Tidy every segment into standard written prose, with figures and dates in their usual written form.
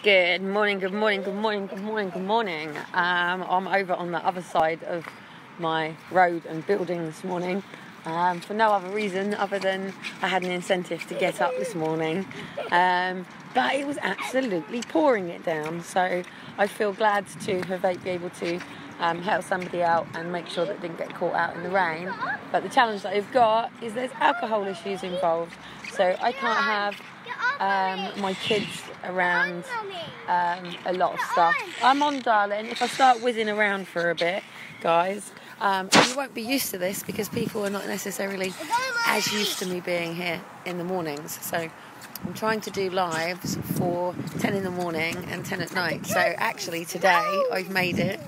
Good morning, good morning, good morning, good morning, good morning. I'm over on the other side of my road and building this morning for no other reason other than I had an incentive to get up this morning. But it was absolutely pouring it down, so I feel glad to have been able to help somebody out and make sure that it didn't get caught out in the rain. But the challenge that I've got is there's alcohol issues involved, so I can't have my kids around a lot of stuff. I'm on, darling. If I start whizzing around for a bit, guys, and you won't be used to this because people are not necessarily as used to me being here in the mornings. So I'm trying to do lives for 10 in the morning and 10 at night. So actually today I've made it,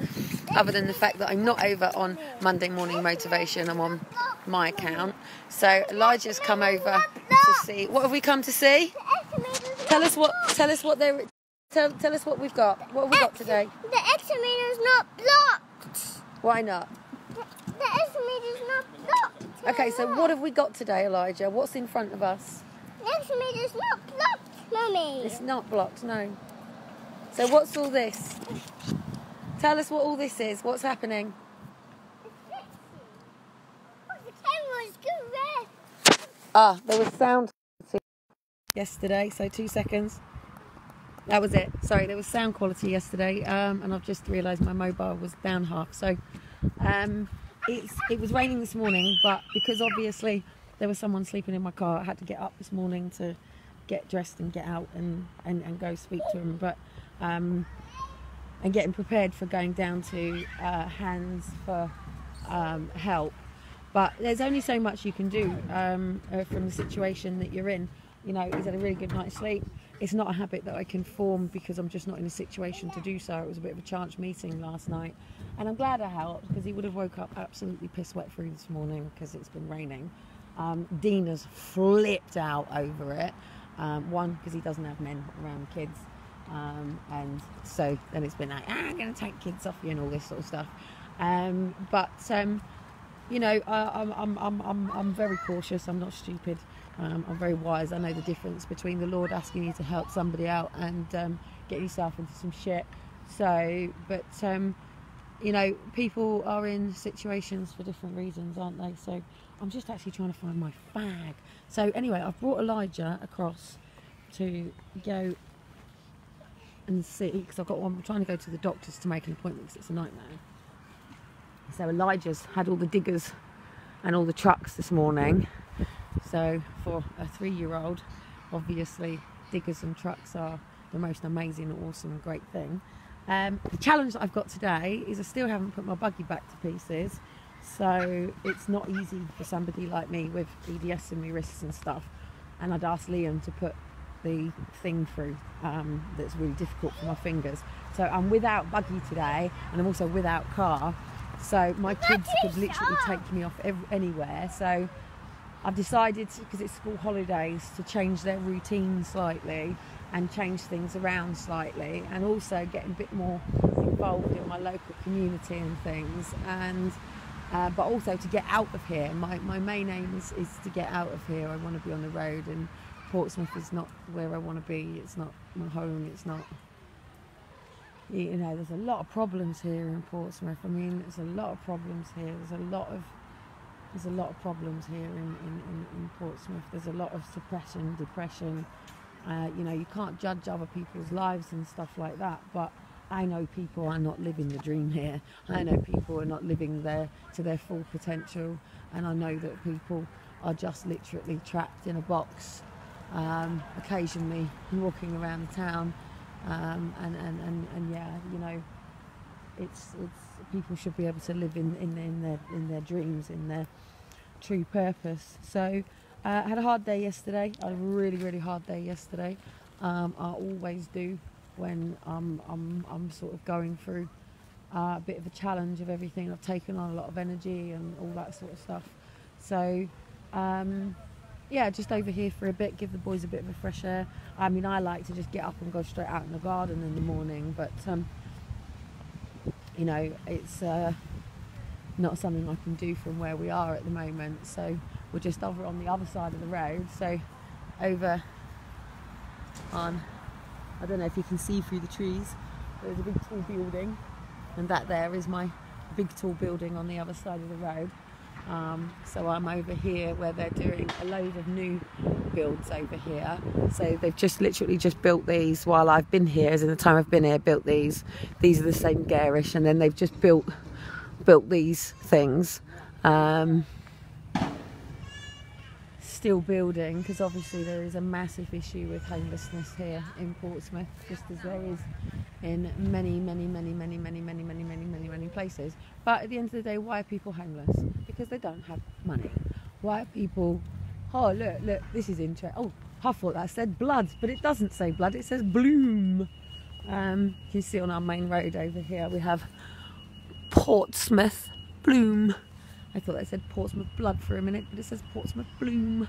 other than the fact that I'm not over on Monday Morning Motivation, I'm on my account. So Elijah's come over to see. What have we come to see? Tell us what we've got. What have we got today? The excavator is not blocked. Why not? The excavator is not blocked. Okay, so what have we got today, Elijah? What's in front of us? The excavator is not blocked, Mummy. It's not blocked, no. So what's all this? Tell us what all this is. What's happening? The camera is good. There was sound yesterday, so 2 seconds. That was it. Sorry, there was sound quality yesterday, and I've just realised my mobile was down half. So it was raining this morning, but because obviously there was someone sleeping in my car, I had to get up this morning to get dressed and get out and go speak to him. But and getting prepared for going down to Hands for help. But there's only so much you can do from the situation that you're in. You know, he's had a really good night's sleep. It's not a habit that I can form because I'm just not in a situation to do so. It was a bit of a chance meeting last night. And I'm glad I helped because he would have woke up absolutely piss wet through this morning because it's been raining. Dean has flipped out over it. One, because he doesn't have men around kids. And so then it's been like, I'm going to take kids off you and all this sort of stuff. You know, I'm very cautious. I'm not stupid. I'm very wise. I know the difference between the Lord asking you to help somebody out and getting yourself into some shit. So, but you know, people are in situations for different reasons, aren't they? So I'm just actually trying to find my fag. So anyway, I've brought Elijah across to go and see, because I'm trying to go to the doctors to make an appointment because it's a nightmare. So Elijah's had all the diggers and all the trucks this morning. So for a 3-year-old, obviously diggers and trucks are the most amazing, awesome, great thing. The challenge that I've got today is I still haven't put my buggy back to pieces. So it's not easy for somebody like me with EDS in my wrists and stuff. And I'd asked Liam to put the thing through that's really difficult for my fingers. So I'm without buggy today, and I'm also without car. So my kids could literally take me off anywhere. So I've decided, because it's school holidays, to change their routine slightly and change things around slightly, and also get a bit more involved in my local community and things, and but also to get out of here. My main aim is to get out of here. I want to be on the road, and Portsmouth is not where I want to be. It's not my home. It's not, you know, there's a lot of problems here in Portsmouth. I mean, there's a lot of problems here. There's a lot of problems here in Portsmouth. There's a lot of suppression, depression. You know, you can't judge other people's lives and stuff like that, but I know people are not living the dream here. I know people are not living to their full potential, and I know that people are just literally trapped in a box, occasionally walking around the town, and yeah, you know, it's people should be able to live in their dreams, in their true purpose. So I had a hard day yesterday. I had a really hard day yesterday. I always do when I'm sort of going through a bit of a challenge of everything. I've taken on a lot of energy and all that sort of stuff. So yeah, just over here for a bit, give the boys a bit of a fresh air. I mean, I like to just get up and go straight out in the garden in the morning, but you know, it's not something I can do from where we are at the moment. So we're just over on the other side of the road, so over on I don't know if you can see through the trees. There's a big tall building, and that there is my big tall building on the other side of the road. So I'm over here where they're doing a load of new builds over here. So they've just literally just built these while I've been here, as in the time I've been here, built these. These are the same garish, and then they've just built these things. Still building, because obviously there is a massive issue with homelessness here in Portsmouth, just as there is in many places. But at the end of the day, why are people homeless? Because they don't have money. Why are people... Oh, look, this is interesting. Oh, I thought that said blood, but it doesn't say blood, it says bloom. You can see on our main road over here we have Portsmouth bloom. I thought that said Portsmouth blood for a minute, but it says Portsmouth bloom.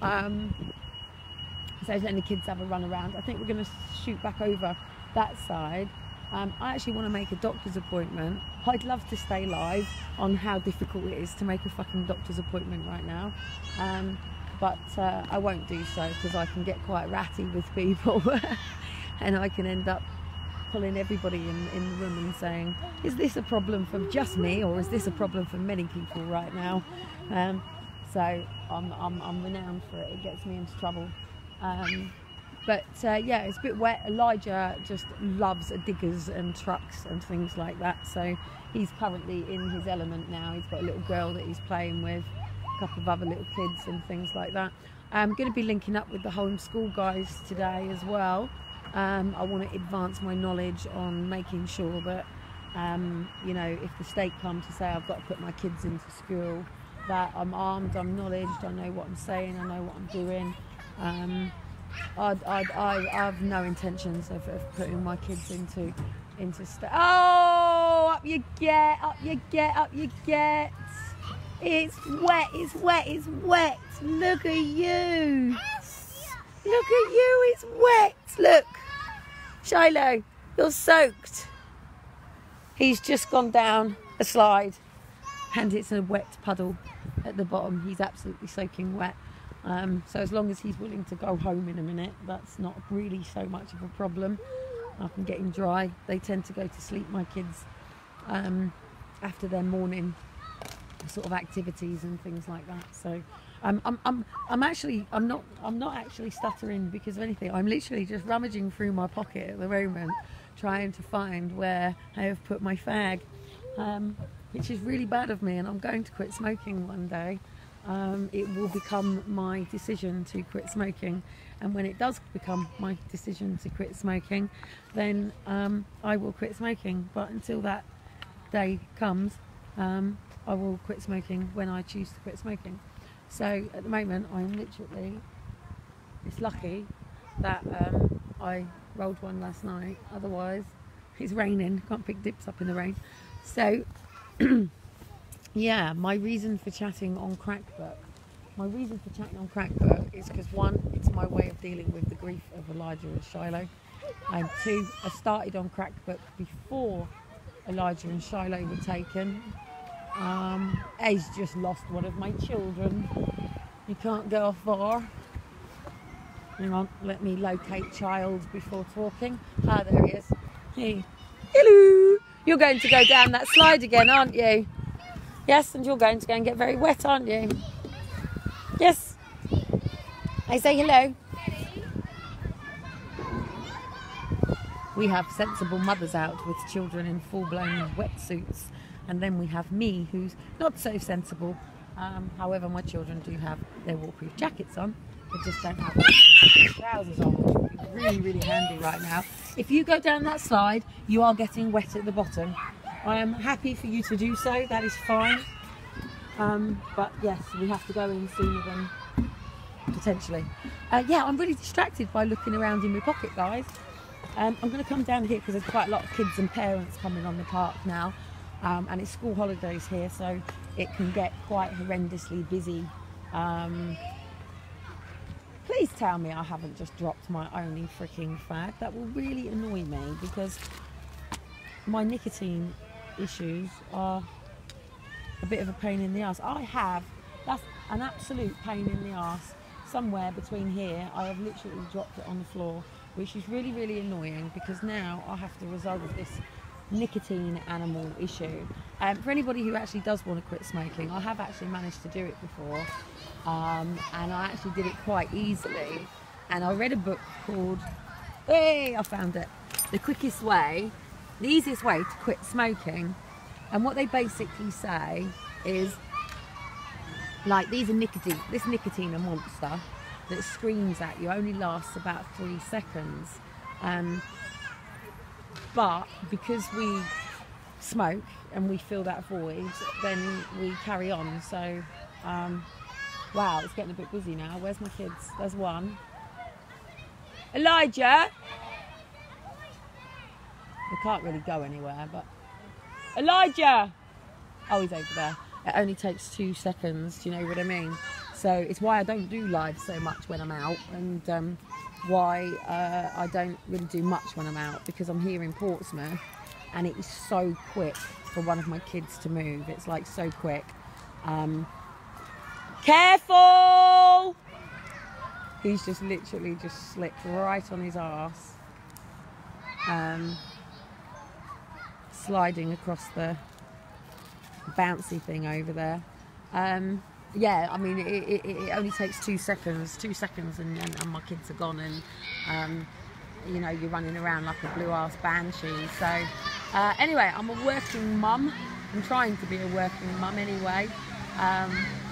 So if any kids have a run around, I think we're going to shoot back over that side. I actually want to make a doctor's appointment. I'd love to stay live on how difficult it is to make a fucking doctor's appointment right now. But I won't do so, because I can get quite ratty with people and I can end up pulling everybody in the room and saying, is this a problem for just me, or is this a problem for many people right now? So I'm renowned for it. It gets me into trouble. But yeah, it's a bit wet. Elijah just loves diggers and trucks and things like that. So he's currently in his element now. He's got a little girl that he's playing with, a couple of other little kids and things like that. I'm going to be linking up with the homeschool guys today as well. I want to advance my knowledge on making sure that, you know, if the state come to say I've got to put my kids into school, that I'm armed, I'm knowledged, I know what I'm saying, I know what I'm doing. I have no intentions of putting my kids into Oh, up you get, up you get, up you get. It's wet, it's wet, it's wet. Look at you. Look at you, it's wet. Look. Shiloh, you're soaked. He's just gone down a slide and it's a wet puddle at the bottom. He's absolutely soaking wet. So as long as he's willing to go home in a minute, that's not really so much of a problem. I can get him dry. They tend to go to sleep, my kids, after their morning sort of activities and things like that. So I'm not actually stuttering because of anything. I'm literally just rummaging through my pocket at the moment, trying to find where I have put my fag, which is really bad of me, and I'm going to quit smoking one day. It will become my decision to quit smoking, and when it does become my decision to quit smoking, then I will quit smoking. But until that day comes, I will quit smoking when I choose to quit smoking. So at the moment I'm literally, it's lucky that I rolled one last night, otherwise it's raining, can't pick dips up in the rain. So yeah, my reason for chatting on Crackbook. My reason for chatting on Crackbook is because, one, it's my way of dealing with the grief of Elijah and Shiloh. And two, I started on Crackbook before Elijah and Shiloh were taken. A's just lost one of my children. You can't go far. Hang on, let me locate child before talking. Ah, there he is. Hey. Hello! You're going to go down that slide again, aren't you? Yes, and you're going to go and get very wet, aren't you? Yes. I say hello. We have sensible mothers out with children in full-blown wetsuits. And then we have me, who's not so sensible. However, my children do have their waterproof jackets on. They just don't have waterproof trousers on, which would be really, really handy right now. If you go down that slide, you are getting wet at the bottom. I am happy for you to do so, that is fine. But yes, we have to go in sooner than potentially. Yeah, I'm really distracted by looking around in my pocket, guys. I'm going to come down here because there's quite a lot of kids and parents coming on the park now. And it's school holidays here, so it can get quite horrendously busy. Please tell me I haven't just dropped my only freaking fag. That will really annoy me, because my nicotine issues are a bit of a pain in the arse. That's an absolute pain in the arse. Somewhere between here, I have literally dropped it on the floor. which is really, really annoying because now I have to resolve this nicotine animal issue. For anybody who actually does want to quit smoking, I have actually managed to do it before, and I actually did it quite easily. And I read a book called, I found it, The Quickest Way, the easiest way to quit smoking. And what they basically say is, like, this nicotine a monster that screams at you only lasts about 3 seconds. But because we smoke and we fill that void, then we carry on. So, wow, it's getting a bit busy now. Where's my kids? There's one. Elijah! We can't really go anywhere, but... Elijah! Oh, he's over there. It only takes 2 seconds, do you know what I mean? So it's why I don't do live so much when I'm out, and why I don't really do much when I'm out, because I'm here in Portsmouth and it is so quick for one of my kids to move. It's like so quick. Careful! He's just literally just slipped right on his arse, sliding across the bouncy thing over there. Yeah, I mean, it only takes 2 seconds, and my kids are gone, and you know, you're running around like a blue-ass banshee. So anyway, I'm a working mum. I'm trying to be a working mum anyway.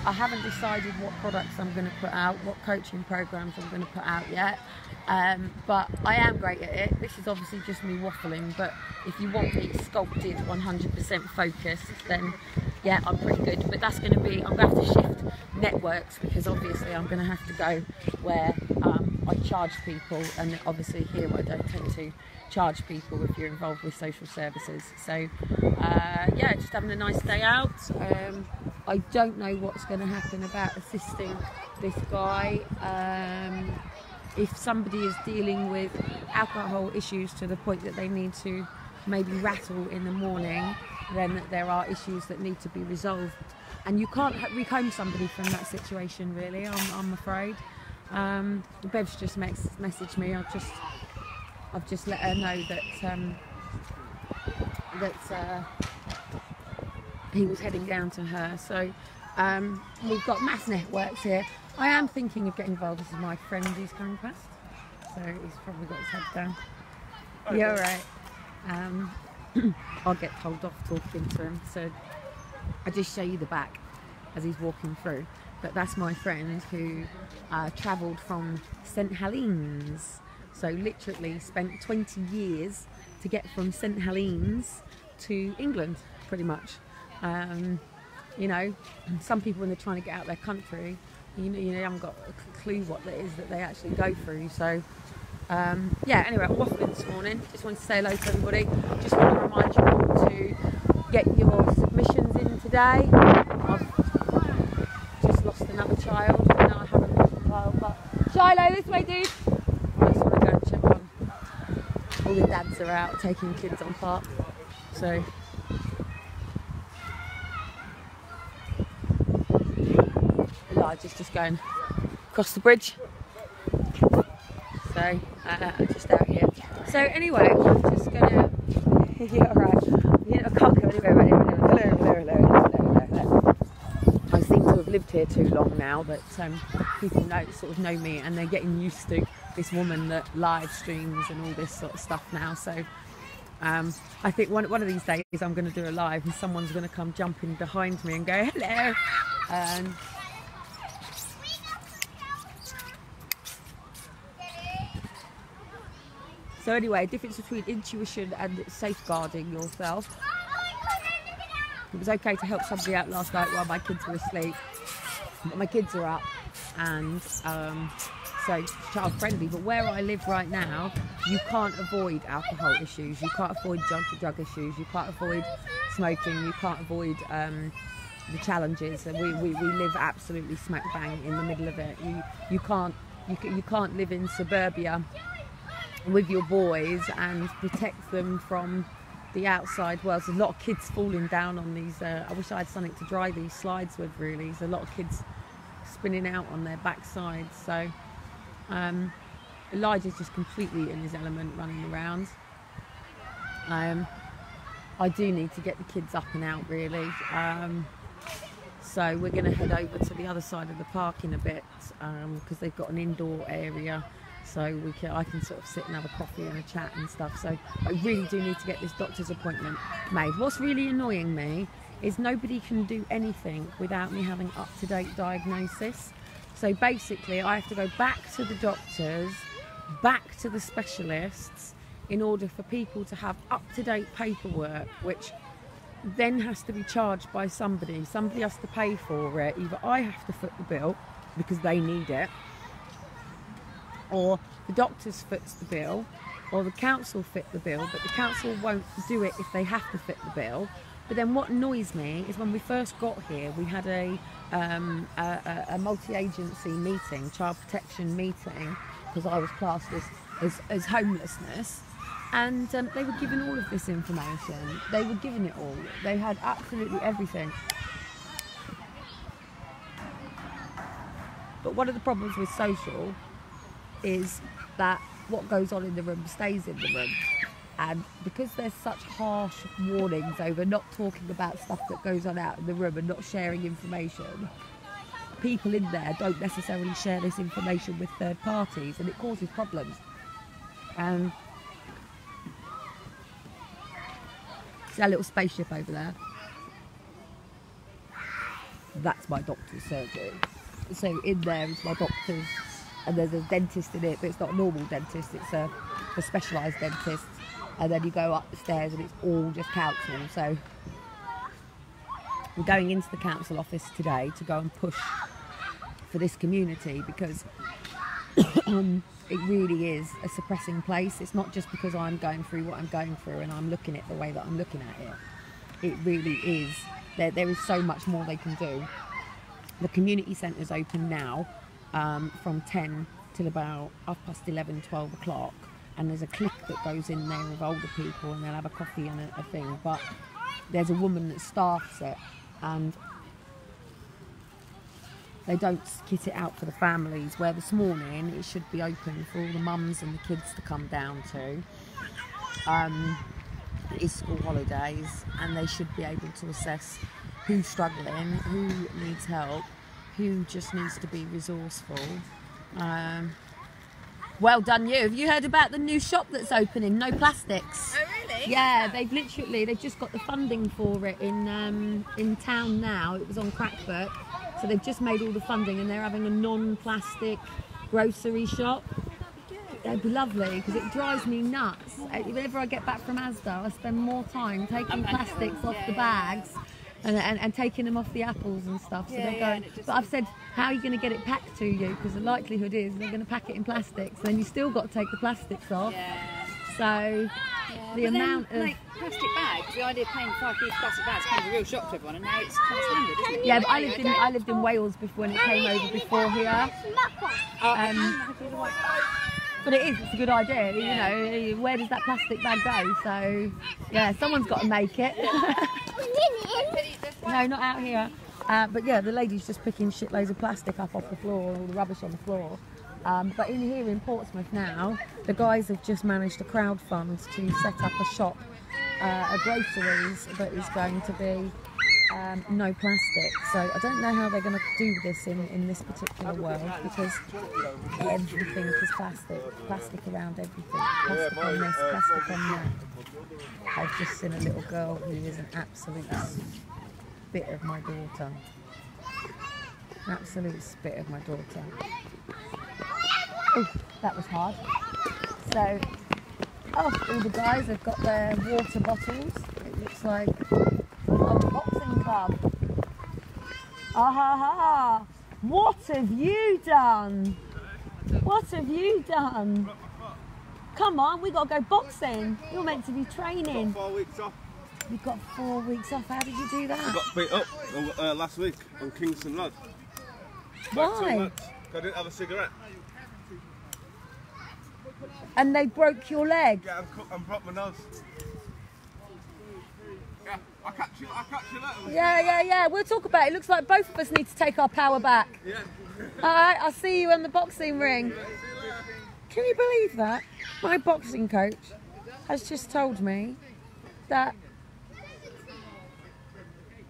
I haven't decided what products I'm going to put out, what coaching programs I'm going to put out yet, but I am great at it. This is obviously just me waffling, but if you want me sculpted 100% focused, then yeah, I'm pretty good. But that's going to be, I'm going to have to shift networks, because obviously I'm going to have to go where I charge people, and obviously here I don't tend to charge people if you're involved with social services. So yeah, just having a nice day out. I don't know what's going to happen about assisting this guy. If somebody is dealing with alcohol issues to the point that they need to maybe rattle in the morning, then there are issues that need to be resolved, and you can't reclaim somebody from that situation, really. I'm afraid. Bev's just messaged me. I've just let her know that he was heading down to her. So we've got mass networks here. I am thinking of getting involved. This is my friend who's coming past, so he's probably got his head down. Okay. You're right. I'll get told off talking to him, so I just show you the back as he's walking through. But that's my friend who travelled from St Helens, so literally spent 20 years to get from St Helens to England, pretty much. You know, some people, when they're trying to get out of their country, you know, you haven't got a clue what it is that they actually go through. So yeah, anyway, I'm waffling this morning. Just wanted to say hello to everybody. Just want to remind you all to get your submissions in today. I've just lost another child. No, I haven't lost a child, but Shiloh, this way, dude. I just want to go and check on. All the dads are out taking kids on park. So just going across the bridge. So just out here. So anyway, I'm just gonna. Yeah, alright. You know, I can't go anywhere. Hello. I seem to have lived here too long now that people sort of know me, and they're getting used to this woman that live streams and all this sort of stuff now. So I think one of these days I'm going to do a live, and someone's going to come jumping behind me and go hello. So anyway, difference between intuition and safeguarding yourself. It was okay to help somebody out last night while my kids were asleep, but my kids are up, and so it's child friendly. But where I live right now, you can't avoid alcohol issues, you can't avoid drug issues, you can't avoid smoking, you can't avoid the challenges. And we live absolutely smack bang in the middle of it. You can't live in suburbia with your boys and protect them from the outside world. There's a lot of kids falling down on these. I wish I had something to dry these slides with, really. There's a lot of kids spinning out on their backsides. So Elijah's just completely in his element, running around. I do need to get the kids up and out, really. So we're going to head over to the other side of the park in a bit, because they've got an indoor area, so I can sort of sit and have a coffee and a chat and stuff. So I really do need to get this doctor's appointment made. What's really annoying me is nobody can do anything without me having up-to-date diagnosis. So basically I have to go back to the doctors, back to the specialists, in order for people to have up-to-date paperwork, which then has to be charged by somebody. Somebody has to pay for it. Either I have to foot the bill because they need it, or the doctors foots the bill, or the council fit the bill, but the council won't do it if they have to fit the bill. But then what annoys me is when we first got here, we had a multi-agency meeting, child protection meeting, because I was classed as homelessness. And they were given all of this information. They were given it all. They had absolutely everything. But one of the problems with social is that what goes on in the room stays in the room. And because there's such harsh warnings over not talking about stuff that goes on out in the room and not sharing information, people in there don't necessarily share this information with third parties, and it causes problems. And see that little spaceship over there? That's my doctor's surgery. So in there is my doctor's, and there's a dentist in it, but it's not a normal dentist, it's a specialised dentist. And then you go up the stairs and it's all just council. So we're going into the council office today to go and push for this community, because it really is a suppressing place. It's not just because I'm going through what I'm going through and I'm looking at the way that I'm looking at it. It really is. There is so much more they can do. The community centre's open now from 10 till about 11:30, 12 o'clock. And there's a clique that goes in there with older people, and they'll have a coffee and a thing. But there's a woman that staffs it, and they don't kit it out for the families, where this morning it should be open for all the mums and the kids to come down to. It is school holidays, and they should be able to assess who's struggling, who needs help, who just needs to be resourceful. Well done you. Have you heard about the new shop that's opening? No Plastics. Oh really? Yeah, they've just got the funding for it in town now. It was on Crackbook. So they've just made all the funding, and they're having a non-plastic grocery shop. That'd be lovely, because it drives me nuts. Whenever I get back from Asda, I spend more time taking plastics off the bags and taking them off the apples and stuff. So they're going. But I've said, how are you going to get it packed to you? Because the likelihood is they're going to pack it in plastics, and then you still got to take the plastics off. Yeah. So the amount of plastic bags, the idea of paying 5p for plastic bags came as a real shock to everyone, and now it's kind of standard, isn't it? yeah, but I lived in Wales before, when it came over before here. But it's a good idea, you know, where does that plastic bag go? So, yeah, someone's got to make it. No, not out here. But yeah, the lady's just picking shitloads of plastic up off the floor, all the rubbish on the floor. But in here in Portsmouth now, the guys have just managed to crowdfund to set up a shop, a groceries, that is going to be no plastic. So I don't know how they're going to do this in this particular world, because everything is plastic around everything, plastic on this, plastic on that. I've just seen a little girl who is an absolute spit of my daughter. Absolute spit of my daughter. Oh, that was hard. So, all the guys have got their water bottles. It looks like the boxing club. Ah ha ha! What have you done? What have you done? Come on, we got to go boxing. You're meant to be training. Got 4 weeks off. You've got 4 weeks off. How did you do that? I got beat up last week on Kingston Lodge. Why? I didn't have a cigarette. And they broke your leg? Yeah, and broke my nose. Yeah, I'll catch you later. Yeah. We'll talk about it. It looks like both of us need to take our power back. Yeah. Alright, I'll see you in the boxing ring. Can you believe that? My boxing coach has just told me that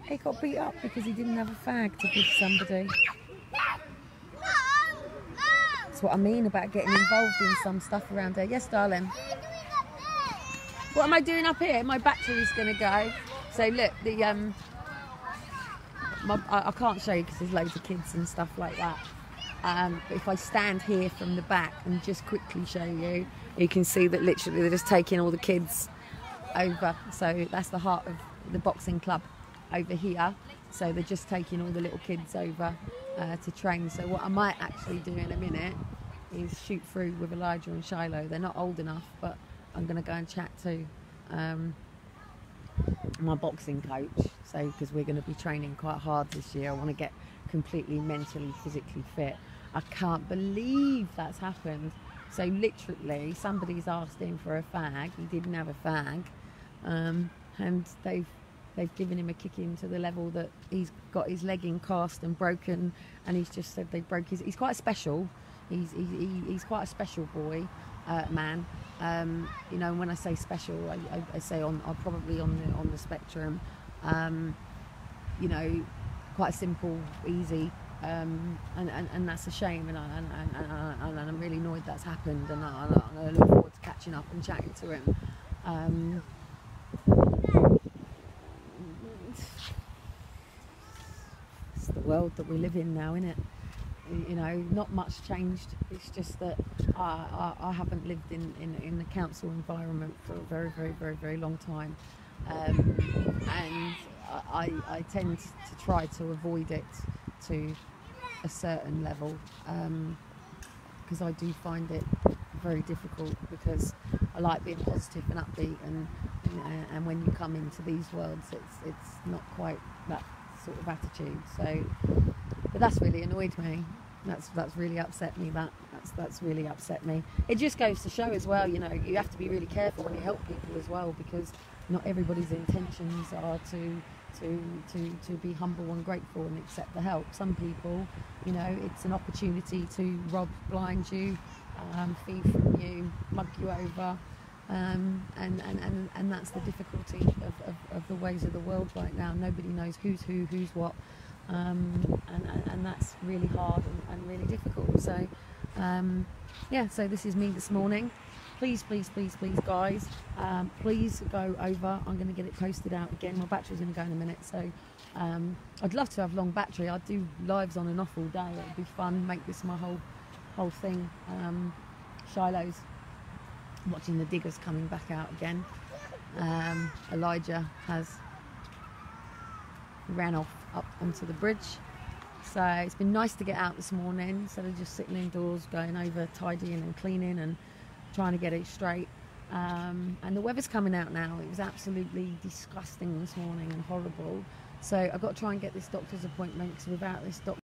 he got beat up because he didn't have a fag to give somebody. That's what I mean about getting involved in some stuff around here. Yes, darling. What am I doing up here? My battery's going to go. So look, the I can't show you because there's loads of kids and stuff like that. But if I stand here from the back and just quickly show you, you can see that literally they're just taking all the kids over. So that's the heart of the boxing club over here. So they're just taking all the little kids over to train. So what I might actually do in a minute is shoot through with Elijah and Shiloh. They're not old enough, but I'm going to go and chat to my boxing coach. So because we're going to be training quite hard this year, I want to get completely mentally, physically fit. I can't believe that's happened. So literally, somebody's asked him for a fag. He didn't have a fag, and they've given him a kicking to the level that he's got his leg in cast and broken, and he's just said they broke his. He's quite special. He's quite a special boy, man. You know, when I say special, I say I'm probably on the spectrum. You know, quite simple, easy. And that's a shame, and I'm really annoyed that's happened, and I'm going to look forward to catching up and chatting to him. It's the world that we live in now, isn't it? You know, not much changed. It's just that I haven't lived in the council environment for a very, very, very, very long time, and I tend to try to avoid it to a certain level, because I do find it very difficult, because I like being positive and upbeat, and when you come into these worlds, it's not quite that sort of attitude. So, but that's really annoyed me. That's really upset me. That's really upset me. It just goes to show as well, you know, you have to be really careful when you help people as well, because not everybody's intentions are to be humble and grateful and accept the help. Some people, you know, it's an opportunity to rob, blind you, thief from you, mug you over, and that's the difficulty of the ways of the world right now. Nobody knows who's who, who's what, and that's really hard and really difficult. So yeah, so this is me this morning. Please, please, please, please, guys, please go over. I'm going to get it posted out again. My battery's going to go in a minute, so I'd love to have long battery. I'd do lives on and off all day. It'd be fun. Make this my whole thing. Shiloh's watching the diggers coming back out again. Elijah has ran off up onto the bridge. So it's been nice to get out this morning instead of just sitting indoors, going over tidying and cleaning and trying to get it straight. And the weather's coming out now. It was absolutely disgusting this morning and horrible. So I've got to try and get this doctor's appointment, because without this doctor